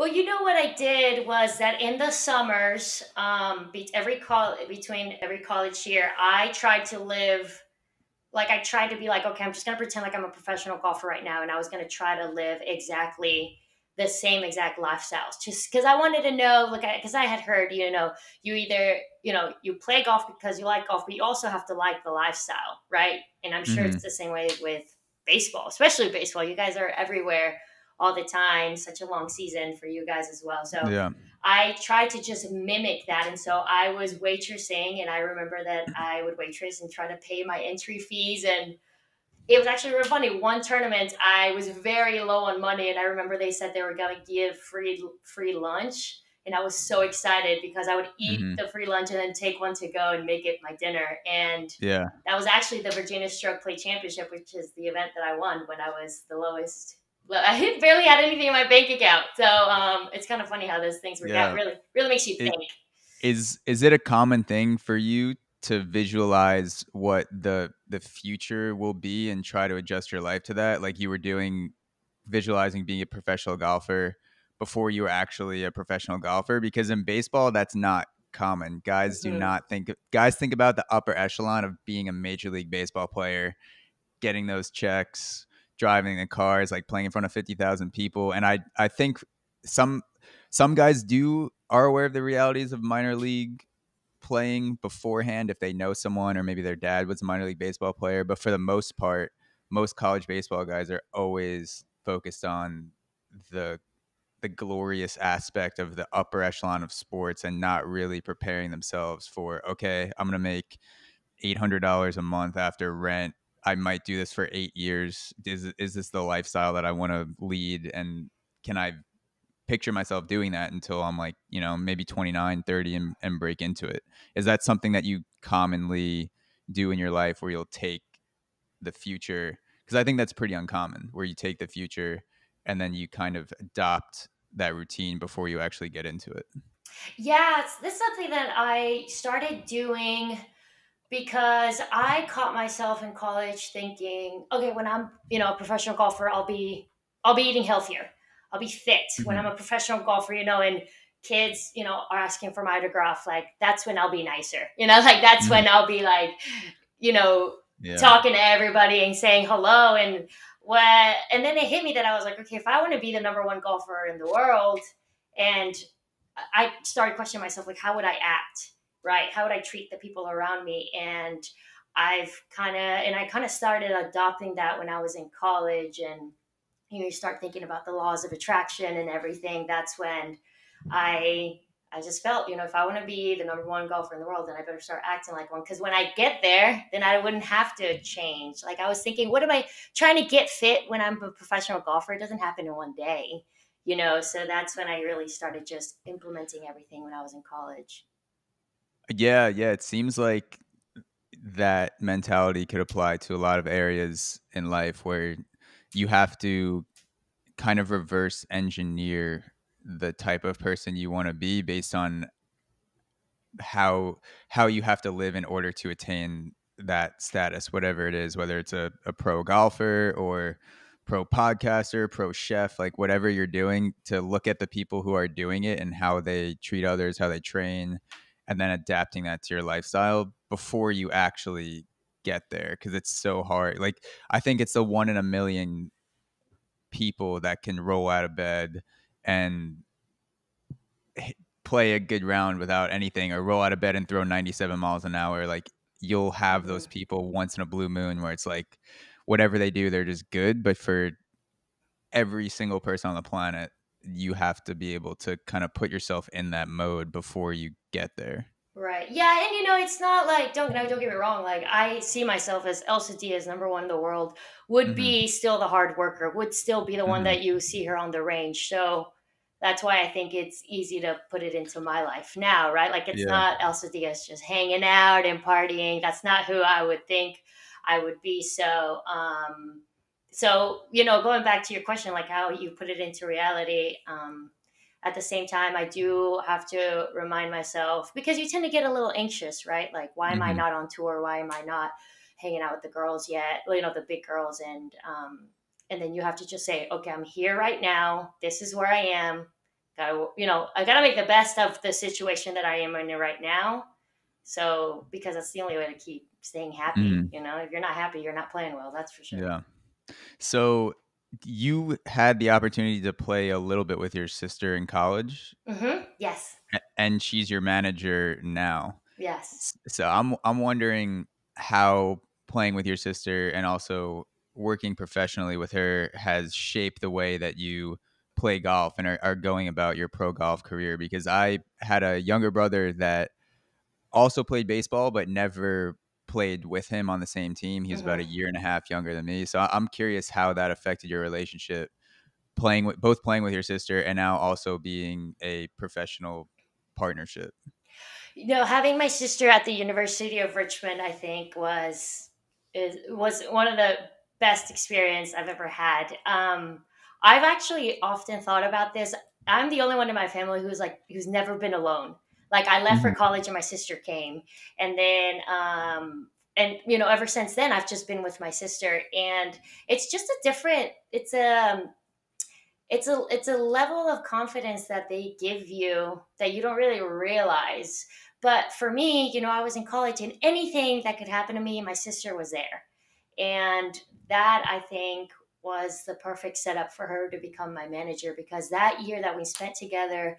Well, you know what I did was that in the summers, between every college year, I tried to live like I tried to be like, okay, I'm just gonna pretend like I'm a professional golfer right now, and I was gonna try to live exactly the same exact lifestyles, just because I wanted to know, like, because I had heard, you either, you play golf because you like golf, but you also have to like the lifestyle, right? And I'm sure it's Hmm. the same way with baseball, especially baseball. You guys are everywhere all the time. Such a long season for you guys as well. So Yeah. I tried to just mimic that. And so I was waitressing, and I remember that I would waitress and try to pay my entry fees. And it was actually real funny. One tournament, I was very low on money, and I remember they said they were going to give free lunch. And I was so excited because I would eat Hmm. the free lunch and then take one to go and make it my dinner. And Yeah. that was actually the Virginia Stroke Play Championship, which is the event that I won when I was the lowest. I barely had anything in my bank account. So it's kind of funny how those things work out. Yeah. Really, really makes you It think. is it a common thing for you to visualize what the future will be and try to adjust your life to that? Like you were doing visualizing being a professional golfer before you were actually a professional golfer, because in baseball that's not common. Mhm. Guys think about the upper echelon of being a major league baseball player, getting those checks, driving the cars, like playing in front of 50,000 people. And I think some some guys do are aware of the realities of minor league playing beforehand if they know someone or maybe their dad was a minor league baseball player. But for the most part, most college baseball guys are always focused on the the glorious aspect of the upper echelon of sports and not really preparing themselves for, okay, I'm going to make $800 a month after rent. I might do this for 8 years. Is this the lifestyle that I want to lead? And can I picture myself doing that until I'm like, maybe 29, 30 and break into it? Is that something that you commonly do in your life where you'll take the future? Because I think that's pretty uncommon where you take the future and then you kind of adopt that routine before you actually get into it. Yeah, this is something that I started doing because I caught myself in college thinking, okay, when I'm, a professional golfer, I'll be eating healthier. I'll be fit. When I'm Hmm. a professional golfer, and kids, are asking for my autograph, like that's when I'll be nicer. Like that's Hmm. when I'll be like, you know, Yeah. talking to everybody and saying hello. And then it hit me that I was like, okay, if I want to be the number one golfer in the world, and I started questioning myself, like, how would I act? Right? How would I treat the people around me? And I kind of started adopting that when I was in college. And you start thinking about the laws of attraction and everything. That's when I I just felt, if I want to be the number one golfer in the world, then I better start acting like one. Because when I get there, then I wouldn't have to change. Like I was thinking, what am I trying to get fit when I'm a professional golfer? It doesn't happen in one day, So that's when I really started just implementing everything when I was in college. Yeah, yeah. It seems like that mentality could apply to a lot of areas in life where you have to kind of reverse engineer the type of person you want to be based on how how you have to live in order to attain that status, whatever it is, whether it's a pro golfer or pro podcaster, pro chef, like whatever you're doing, to look at the people who are doing it and how they treat others, how they train, and then adapting that to your lifestyle before you actually get there, because it's so hard. Like I think it's the one in a million people that can roll out of bed and play a good round without anything, or roll out of bed and throw 97 miles an hour. Like you'll have Mhm. those people once in a blue moon where it's like whatever they do, they're just good. But for every single person on the planet, you have to be able to kind of put yourself in that mode before you get there. Right. Yeah, and it's not like don't get me wrong. Like I see myself as Elsa Diaz, number one in the world, would Hmm. be still the hard worker, would still be the one Hmm. that you see her on the range. So that's why I think it's easy to put it into my life now, right? Like it's Yeah. not Elsa Diaz just hanging out and partying. That's not who I would think I would be. So going back to your question, like how you put it into reality, at the same time, I do have to remind myself because you tend to get a little anxious, right? Like, why am I Hmm. not on tour? Why am I not hanging out with the girls yet? Well, the big girls, and then you have to just say, okay, I'm here right now. This is where I am. I gotta make the best of the situation that I am in right now. So, because that's the only way to keep staying happy. Mhm. If you're not happy, you're not playing well. That's for sure. Yeah. So you had the opportunity to play a little bit with your sister in college, Yes. and she's your manager now. Yes. So I'm wondering how playing with your sister and also working professionally with her has shaped the way that you play golf and are going about your pro golf career. Because I had a younger brother that also played baseball, but never played with him on the same team. He was about a hmm year and a half younger than me. So I'm curious how that affected your relationship playing with your sister and now also being a professional partnership. Having my sister at the University of Richmond, I think was one of the best experience I've ever had. I've actually often thought about this. I'm the only one in my family who's never been alone. Like, I left for Mhm. college and my sister came, and then ever since then I've just been with my sister, and it's just a different. It's a level of confidence that they give you that you don't really realize. But for me, I was in college, and anything that could happen to me, my sister was there. And that, I think, was the perfect setup for her to become my manager, because that year that we spent together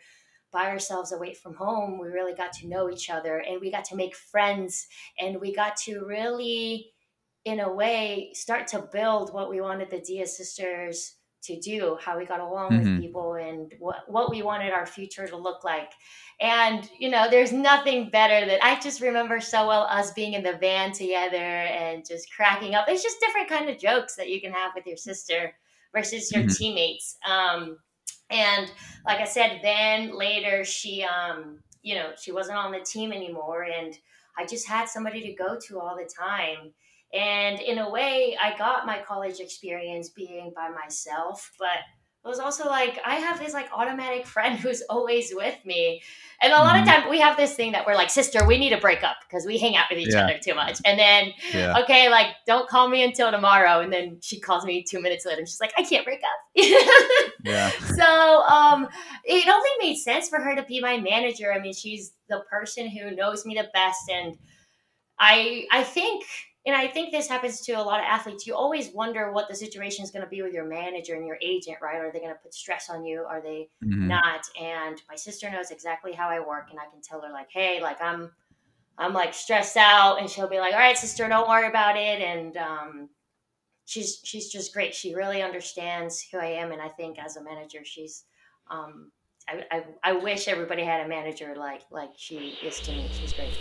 by ourselves away from home, we really got to know each other, and we got to make friends, and we got to really, in a way, start to build what we wanted the Diaz sisters to do, how we got along with Mhm. people, and what we wanted our future to look like. And, there's nothing better that I just remember so well, us being in the van together and just cracking up. It's just different kind of jokes that you can have with your sister versus your Mhm. teammates. And like I said, then later she wasn't on the team anymore, and I just had somebody to go to all the time. And in a way, I got my college experience being by myself, but it was also like I have this like automatic friend who's always with me. And a lot of Mhm. times we have this thing that we're like, sister, we need to break up because we hang out with each Yeah. other too much. And then, Yeah. okay, like, don't call me until tomorrow. And then she calls me 2 minutes later and she's like, I can't break up. Yeah. So it only made sense for her to be my manager. I mean, she's the person who knows me the best. And I think this happens to a lot of athletes. You always wonder what the situation is going to be with your manager and your agent, right? Are they going to put stress on you? Are they Mhm. not? And my sister knows exactly how I work, and I can tell her like, hey, like I'm like stressed out, and she'll be like, all right, sister, don't worry about it. And she's just great. She really understands who I am, and I think as a manager, she's I wish everybody had a manager like she is to me. She's great.